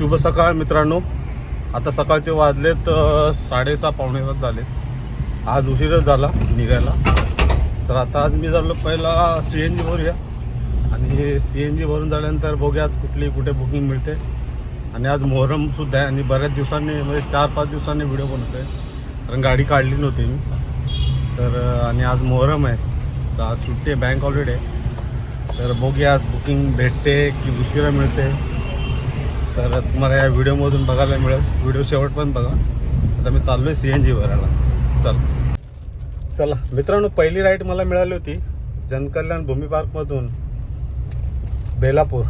शुभ सकाळ मित्रांनो. आता सकाळचे वाजलेत 6:30 पावणे 7 झाले. आज उशीरच झाला निघायला. तर आता आज मी झालो पहिला CNG भरूया आणि CNG भरून झाल्यानंतर बघूया आज कुठे बुकिंग मिळते. आणि आज मोहरमसुद्धा आहे आणि बऱ्याच दिवसांनी म्हणजे 4-5 दिवसांनी व्हिडिओ बनवतो आहे कारण गाडी काढली नव्हती मी. तर आणि आज मोहरम आहे तर आज सुट्टी आहे, बँक हॉलिडे आहे. तर बघूया आज बुकिंग भेटते की उशिरा मिळते. तर तुम्हाला या व्हिडिओमधून बघायला मिळेल. व्हिडिओ शेवटपर्यंत बघा. आता मी चाललो आहे CNG भरायला. चला मित्रांनो, पहिली राईड मला मिळाली होती जनकल्याण भूमी पार्कमधून बेलापूर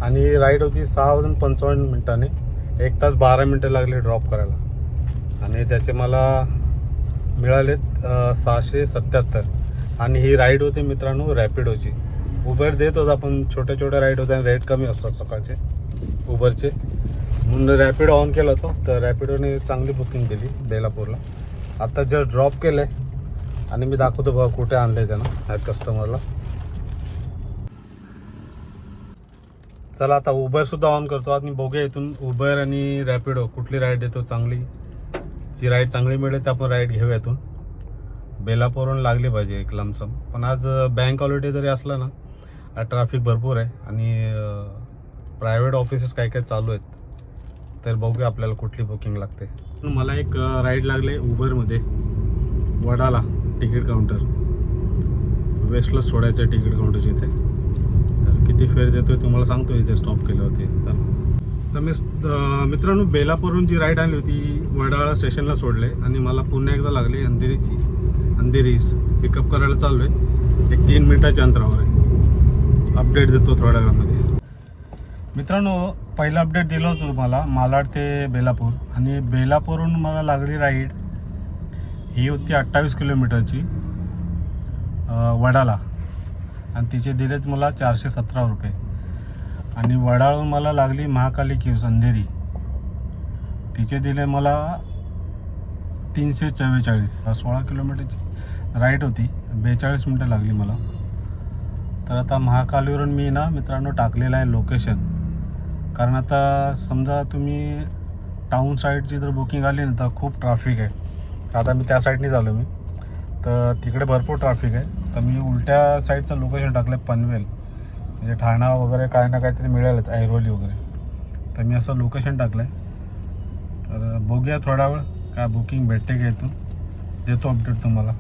आणि राईड होती 6:55 1 तास 12 मिनटं लागले ड्रॉप करायला आणि त्याचे मला मिळालेत 677. आणि ही राईड होती मित्रांनो रॅपिडोची. उबर देत होता पण छोट्या राईड होत्या आणि रेट कमी असतात सकाळचे उबरचे, म्हणून रॅपिडो ऑन केला होता. तर रॅपिडोने चांगली बुकिंग दिली बेलापूरला. आता जर ड्रॉप केलं आहे आणि मी दाखवतो बघा कुठे आणलं आहे त्यांना ह्या कस्टमरला. चला आता उबरसुद्धा ऑन करतो आणि बघूया इथून उबर आणि रॅपिडो कुठली राईड देतो चांगली. जी राईड चांगली मिळेल तर आपण राईड घेऊया. इथून बेलापूरहून लागली पाहिजे एक लमसम. पण आज बँक हॉलिडे जरी असला ना ट्रॅफिक भरपूर आहे आणि प्रायव्हेट ऑफिसेस काय चालू आहेत. तर बघूया आपल्याला कुठली बुकिंग लागते. मला एक राईड लागले उबरमध्ये वडाला तिकीट काउंटर, वेस्टलाच सोडायचं तिकीट काउंटरच्या इथे. तर किती फेअर देतो आहे तुम्हाला सांगतो इथे स्टॉप केलं होते. चला तर मी मित्रांनो बेलापूरहून जी राईड आली होती वडाळा स्टेशनला सोडले आणि मला पुन्हा एकदा लागली अंधेरीस पिकअप करायला चाललो आहे. एक 3 मिनिटाच्या अंतरावर आहे. अपडेट देतो थोड्या वेळामध्ये. मित्रांनो पहिला अपडेट दिलं होतं तुम्हाला मालाड ते बेलापूर आणि बेलापूरहून मला लागली राईड ही होती 28 किलोमीटरची वडाला आणि तिचे दिलेत मला 417 रुपये. आणि वडाळून मला लागली महाकाली किव्स अंधेरी, तिचे दिले मला 344. 16 किलोमीटरची राईड होती, 42 मिनटं लागली मला. तर आता महाकालीवरून मी ना मित्रांनो टाकलेलं आहे लोकेशन. कारण आता समजा तुम्ही टाऊन साईडची जर बुकिंग आली ना तर खूप ट्रॅफिक आहे. आता मी त्या साईडनी झालो मी, तर तिकडे भरपूर ट्रॅफिक आहे. तर मी उलट्या साईडचं लोकेशन टाकलं आहे पनवेल, म्हणजे ठाणा वगैरे काय ना काहीतरी मिळेलच, ऐरोली वगैरे. तर मी असं लोकेशन टाकलं आहे. तर बघूया थोडा वेळ काय बुकिंग भेटते का इथून, देतो अपडेट तुम्हाला.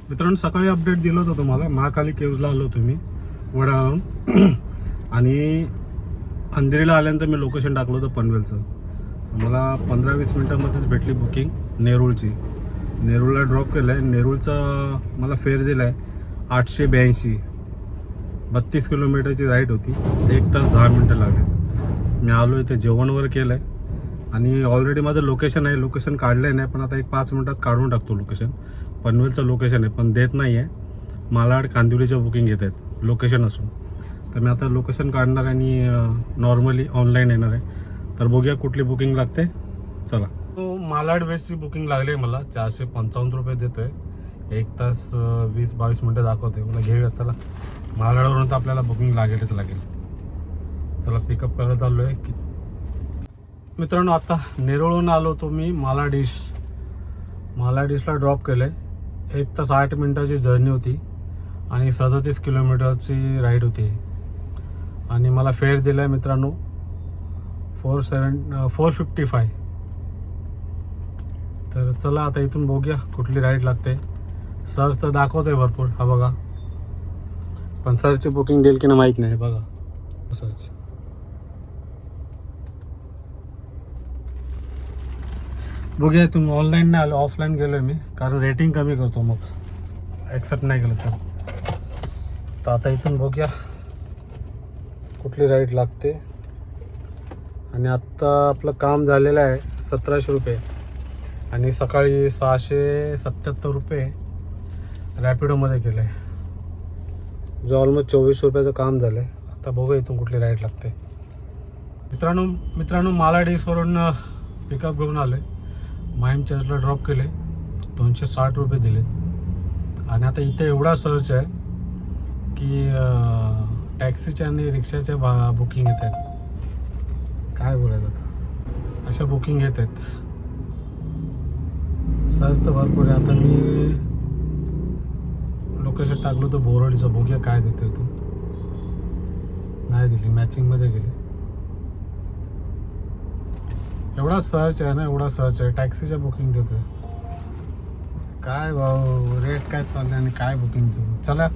मित्रांनो सकाळी अपडेट दिलं होतं तुम्हाला, महाकाली केव्जला आलो होतो मी वडाळून आणि अंधेरीला आल्यानंतर मी लोकेशन टाकलं होतं पनवेलचं. मला 15-20 मिनटामध्येच भेटली बुकिंग नेरूळची. नेरूळला ड्रॉप केलं आहे. नेरूळचा मला फेअर दिला आहे 882. 32 किलोमीटरची राईड होती, 1 तास 10 मिनटं लागले. मी आलो इथे जेवण वगैरे केलं आहे आणि ऑलरेडी माझं लोकेशन आहे, लोकेशन काढलं आहे नाही पण आता एक 5 मिनटात काढून टाकतो लोकेशन. पनवेलचं लोकेशन आहे पण देत नाही आहे, मालाड कांदिवलीच्या बुकिंग घेत आहेत लोकेशन असून. तर मी आता लोकेशन काढणार आणि नॉर्मली ऑनलाईन येणार आहे. तर बघूया कुठली बुकिंग लागते. चला तो मालाड वेस्टची बुकिंग लागली आहे मला, 455 रुपये देतो आहे. 1 तास 20-22 मिनटं दाखवते. मला घेऊया चला. मालाडवरून तर आपल्याला बुकिंग लागेल. चला पिकअप करायला चाललो आहे की मित्रांनो. आता नेरूळहून आलो होतो मी मालाड ड्रॉप केलं आहे. 1 तास 8 मिनटाची जर्नी होती आणि 37 किलोमीटरची राईड होती. आणि मला फेअर दिला आहे मित्रांनो 455. तर चला आता इथून बघूया कुठली राईड लागते. सर्च तर दाखवत आहे भरपूर, हा बघा. पण सर्चची बुकिंग देईल की नाही माहीत नाही. बघा सर्च. बघूया इथून ऑनलाईन नाही आलो, ऑफलाईन गेलो आहे मी, कारण रेटिंग कमी करतो मग ॲक्सेप्ट नाही केलं तर आता इथून बघूया कुठली राईड लागते. आणि आत्ता आपलं काम झालेलं आहे 1700 रुपये आणि सकाळी 677 रुपये रॅपिडोमध्ये केलं आहे, जो ऑलमोस्ट 2400 रुपयाचं काम झालं आहे. आता बघूया इथून कुठली राईड लागते. मित्रांनो मालाड ईस्टवरून पिकअप घेऊन आलो आहे. माहीम चर्चला ड्रॉप केले, 260 रुपये दिले. आणि आता इथे एवढा सर्च आहे की टॅक्सीच्या आणि रिक्षाच्या बुकिंग येत आहेत. काय बोलायचं आता, अशा बुकिंग येत आहेत. सर्च तर भरपूर आहे. आता मी लोकेशन टाकलो तो बोरवलीचं, बघूया काय देतोय तो. नाही दिली, मॅचिंगमध्ये गेली. एवढा सर्च आहे ना, एवढा सर्च आहे. टॅक्सीच्या बुकिंग देतोय. काय भाऊ रेट काय चालले आणि काय बुकिंग देतो. चला,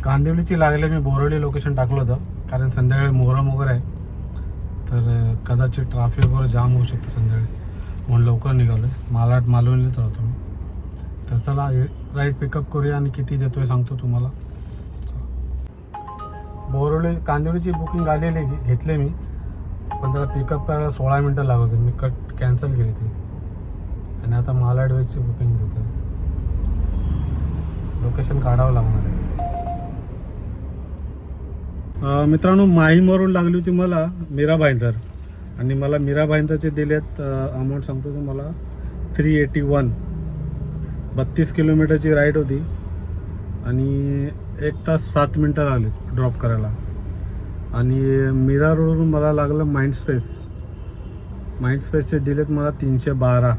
कांदिवलीची लागले. मी बोरवली लोकेशन टाकलं होतं कारण संध्याकाळी मोहरम वगैरे आहे, तर कदाचित ट्रॅफिक वगैरे जाम होऊ शकतं संध्याकाळी, म्हणून लवकर निघालो आहे. मालवणीलाच राहतो मी. तर चला राईड पिकअप करूया आणि किती देतोय सांगतो तुम्हाला. बोरवली कांदिवलीची बुकिंग आलेली घेतली मी, पण त्याला पिकअप करायला 16 मिनटं लागत होते. मी कॅन्सल केली ती आणि आता मालाडवेजची बुकिंग देतो. लोकेशन काढावं लागणार आहे. मित्रांनो, माहीमवरून लागली होती मला मीरा भाईंदर, आणि मला मीरा भाईंदरचे दिलेत अमाऊंट सांगतो तुम्हाला 381. 32 किलोमीटरची राईड होती आणि 1 तास 7 मिनटं लागली ड्रॉप करायला. आणि मीरा रोडवरून मला लागलं माइंडस्पेसचे दिलेत मला 312.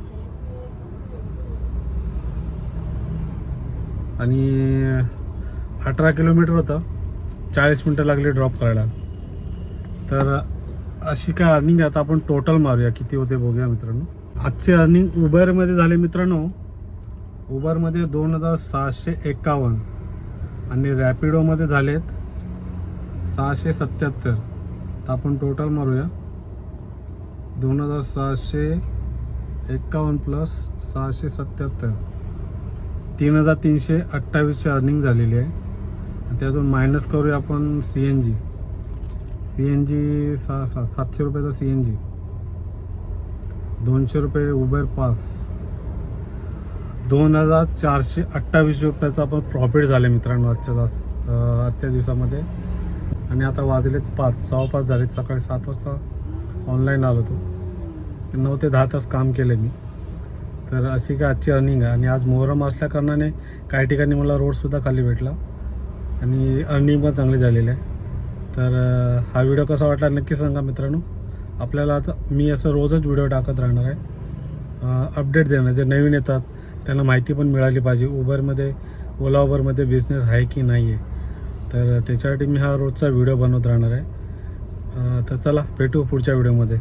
आणि 18 किलोमीटर होतं, 40 मिनटं लागली ड्रॉप करायला. तर अशी काय अर्निंग आहे. आता आपण टोटल मारूया किती होते बघूया मित्रांनो. आजचे अर्निंग उबरमध्ये झाले मित्रांनो, उबरमध्ये 2651 आणि रॅपिडोमध्ये झालेत 677. तर आपण टोटल मारूया. 2651 प्लस 677, 3328ची अर्निंग झालेली आहे. त्यातून मायनस करूया आपण CNG 700 रुपयाचा CNG, 200 रुपये उबर पास, 2428 रुपयाचा आपण प्रॉफिट झाले मित्रांनो आजच्या दिवसामध्ये. आणि आता वाजलेत 5:15 झालेत. सकाळी 7 वाजता ऑनलाईन आलो होतो, 9 ते 10 तास काम केले मी. तर अशी काय आजची अर्निंग आहे. आणि आज मोहरम असल्या कारणाने काही ठिकाणी मला रोडसुद्धा खाली भेटला आणि अर्निंग पण चांगली झालेली आहे. तर हा व्हिडिओ कसा वाटला नक्की सांगा मित्रांनो. आपल्याला आता मी असं रोजच व्हिडिओ टाकत राहणार आहे, अपडेट देणार. जे नवीन येतात त्यांना माहिती पण मिळाली पाहिजे उबरमध्ये, ओला उबरमध्ये बिझनेस आहे की नाही आहे. तर त्याच्यासाठी मी हा रोजचा व्हिडिओ बनवत राहणार आहे. तर चला भेटू पुढच्या व्हिडिओमध्ये.